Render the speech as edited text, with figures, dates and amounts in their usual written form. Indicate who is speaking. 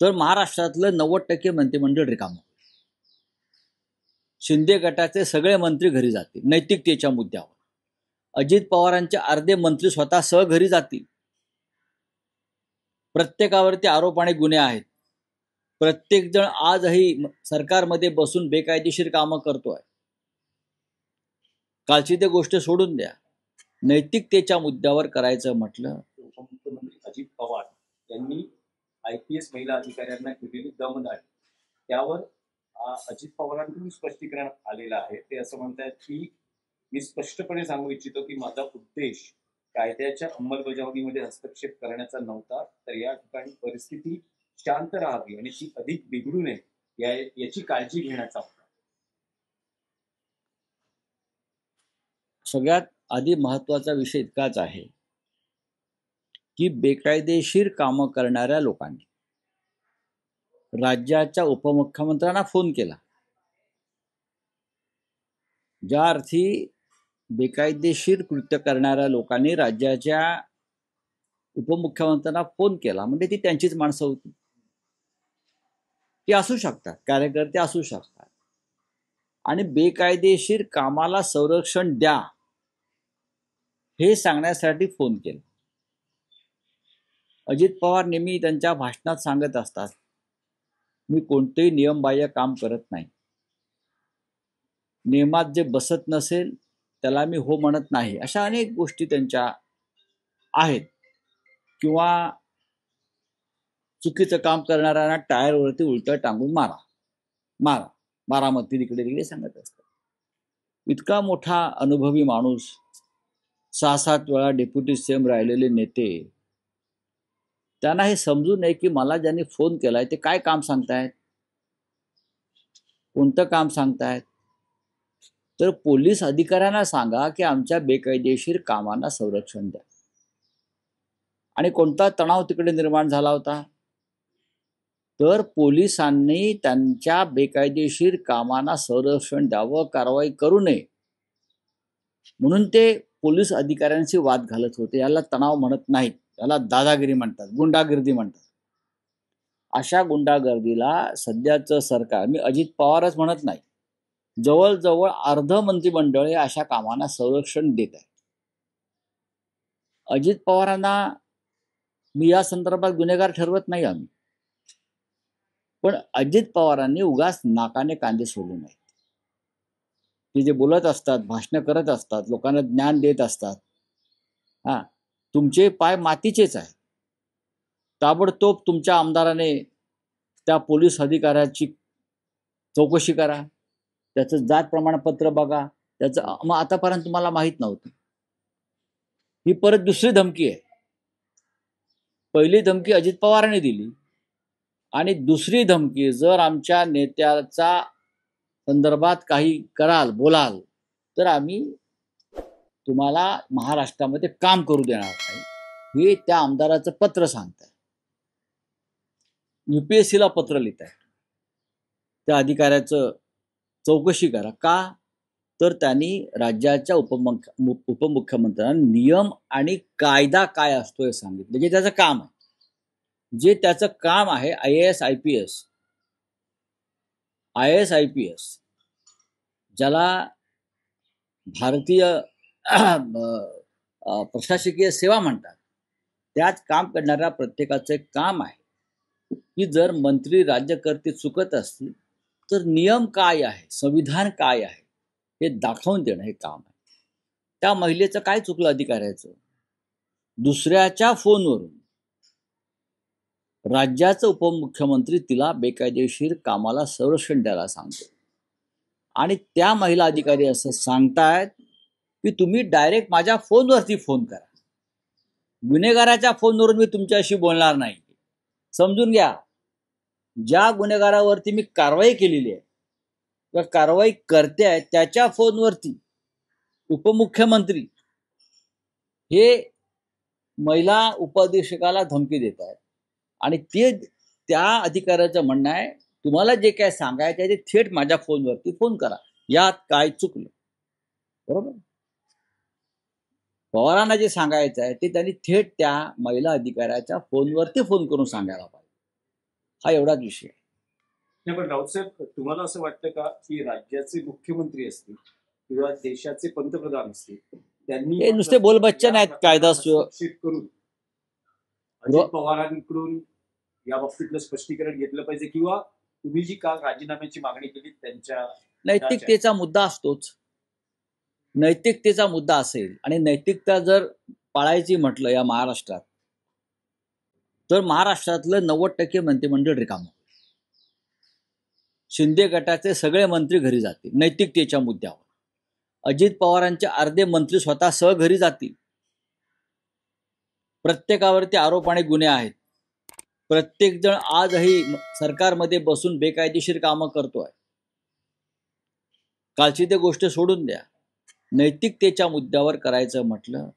Speaker 1: तर महाराष्ट्रातलं 90% मंत्रिमंडळ रिकामं. शिंदे गटाचे सगळे मंत्री घरी जातील नैतिकतेच्या मुद्द्यावर. अजित पवारांचे अर्धे मंत्री स्वतः सह घरी जातील. प्रत्येकावरती आरोप आणि गुन्हे आहेत. प्रत्येक जण आजही सरकारमध्ये बसून बेकायदेशीर कामं करतोय. कालची ते गोष्ट सोडून द्या. नैतिकतेच्या मुद्द्यावर करायचं म्हटलं.
Speaker 2: उपमुख्यमंत्री अजित पवार यांनी IPS महिला अधिकाऱ्यांना केलेली दमदाटी त्यावर अजित पवारांकडून स्पष्टीकरण आलेलं आहे. ते असं म्हणतात की मी स्पष्टपणे सांगू इच्छितो की माझा उद्देश कायद्याच्या अंमलबजावणीमध्ये हस्तक्षेप करण्याचा नव्हता, तर या ठिकाणी परिस्थिती शांत राहावी आणि ती अधिक बिघडू नये याची काळजी घेण्याचा होता.
Speaker 1: सगळ्यात आधी महत्वाचा विषय इतकाच आहे की बेकायदेशीर कामं करणाऱ्या लोकांनी राज्याच्या उपमुख्यमंत्र्यांना फोन केला. ज्या अर्थी बेकायदेशीर कृत्य करणाऱ्या लोकांनी राज्याच्या उपमुख्यमंत्र्यांना फोन केला म्हणजे ती त्यांचीच माणसं होती. ती असू शकतात, कार्यकर्ते असू शकतात, आणि बेकायदेशीर कामाला संरक्षण द्या हे सांगण्यासाठी फोन केला. अजित पवार नेहमी त्यांच्या भाषणात सांगत असतात, मी कोणतेही नियमबाह्य काम करत नाही. नियमात जे बसत नसेल त्याला मी हो म्हणत नाही. अशा अनेक गोष्टी त्यांच्या आहेत. किंवा चुकीचं काम करणाऱ्यांना टायरवरती उलटं टांगून मारा मारा बारामती तिकडे तिकडे सांगत असतात. इतका मोठा अनुभवी माणूस, 6-7 वेळा डेप्युटी सीएम राहिलेले नेते, त्यांना हे समजू नये की मला ज्यांनी फोन केलाय ते काय काम सांगतायत, कोणतं काम सांगतायत. तर पोलीस अधिकाऱ्यांना सांगा की आमच्या बेकायदेशीर कामांना संरक्षण द्या. आणि कोणता तणाव तिकडे निर्माण झाला होता, तर पोलिसांनी त्यांच्या बेकायदेशीर कामांना संरक्षण द्यावं, कारवाई करू नये म्हणून ते पोलीस अधिकाऱ्यांशी वाद घालत होते. याला तणाव म्हणत नाहीत, याला दादागिरी म्हणतात, गुंडागिरी म्हणतात. अशा गुंडागर्दीला सध्याचं सरकार, मी अजित पवारच म्हणत नाही, जवळजवळ अर्ध मंत्रिमंडळ हे अशा कामांना संरक्षण देत आहे. अजित पवारांना मी या संदर्भात गुन्हेगार ठरवत नाही आम्ही, पण अजित पवारांनी उगाच नाकाने कांदे सोडू नयेत. ते जे बोलत असतात, भाषण करत असतात, लोकांना ज्ञान देत असतात, तुमचे पाय मातीचेच आहे. ताबडतोब तुमच्या आमदाराने त्या पोलीस अधिकाऱ्याची चौकशी करा, त्याचं जात प्रमाणपत्र बघा. त्याचं मग आतापर्यंत तुम्हाला माहीत नव्हतं. ही परत दुसरी धमकी आहे. पहिली धमकी अजित पवारांनी दिली आणि दुसरी धमकी, जर आमच्या नेत्याचा संदर्भात काही कराल, बोलाल, तर आम्ही तुम्हाला महाराष्ट्रामध्ये काम करू देणार नाही, हे त्या आमदाराचं पत्र सांगत आहे. UPSCला पत्र लिहित आहे. त्या अधिकाऱ्याचं चौकशी करा. का? तर त्यांनी राज्याच्या उपमुख्यमंत्र्यांना नियम आणि कायदा काय असतो हे सांगितलं. जे त्याचं काम आहे, जे त्याचं काम आहे. IAS IPS ज्याला भारतीय प्रशासकीय सेवा म्हणतात, त्यात काम करणाऱ्या प्रत्येकाचं एक काम आहे की जर मंत्री राज्यकर्ते चुकत असतील तर नियम काय आहे, संविधान काय आहे हे दाखवून देणं हे काम आहे. त्या महिलेचं काय चुकलं अधिकाऱ्याचं? दुसऱ्याच्या फोनवरून राज्याचा उपमुख्यमंत्री तिला बेकायदेशीर कामाला संरक्षण द्यायला सांगतो आणि त्या महिला अधिकारी असं सांगतायत की तुम्ही डायरेक्ट माझ्या फोनवरती फोन करा. गुन्हेगाराच्या फोनवरून मी तुमच्याशी बोलणार नाही. समजून घ्या, ज्या गुन्हेगारावरती मी कारवाई केलेली आहे किंवा कारवाई करते आहे त्याच्या फोनवरती उपमुख्यमंत्री हे महिला उपाधीक्षकाला धमकी देत आहेत. आणि ते त्या अधिकाऱ्याचं म्हणणं आहे तुम्हाला जे काय सांगायचं आहे ते थेट माझ्या फोनवरती फोन करा. यात काय चुकलं? बरोबर. पवारांना जे सांगायचं आहे ते त्यांनी थेट त्या महिला अधिकाऱ्याच्या फोनवरती फोन करून सांगायला पाहिजे. हा एवढाच विषय आहे.
Speaker 2: नाही, पण राऊतसाहेब, तुम्हाला असं वाटतं का की राज्याचे मुख्यमंत्री असतील किंवा देशाचे पंतप्रधान असतील, त्यांनी
Speaker 1: हे
Speaker 2: पण
Speaker 1: नुसते बोलबच्चन आहेत. कायदा
Speaker 2: हस्तक्षेप करून अजित पवारांकडून या बाबतीतलं स्पष्टीकरण घेतलं पाहिजे, किंवा तुम्ही जी काल राजीनाम्याची मागणी केली त्यांच्या
Speaker 1: नैतिकतेचा मुद्दा असतोच. नैतिकतेचा मुद्दा असेल आणि नैतिकता जर पाळायची म्हटलं या महाराष्ट्रात, तर महाराष्ट्रातलं 90% मंत्रिमंडळ रिकामं. शिंदे गटाचे सगळे मंत्री घरी जातील नैतिकतेच्या मुद्द्यावर. अजित पवारांचे अर्धे मंत्री स्वतः सह घरी जातील. प्रत्येकावरती आरोप आणि गुन्हे आहेत. प्रत्येक जण आजही सरकारमध्ये बसून बेकायदेशीर कामं करतोय. कालची ते गोष्ट सोडून द्या. नैतिकतेच्या मुद्द्यावर करायचं म्हटलं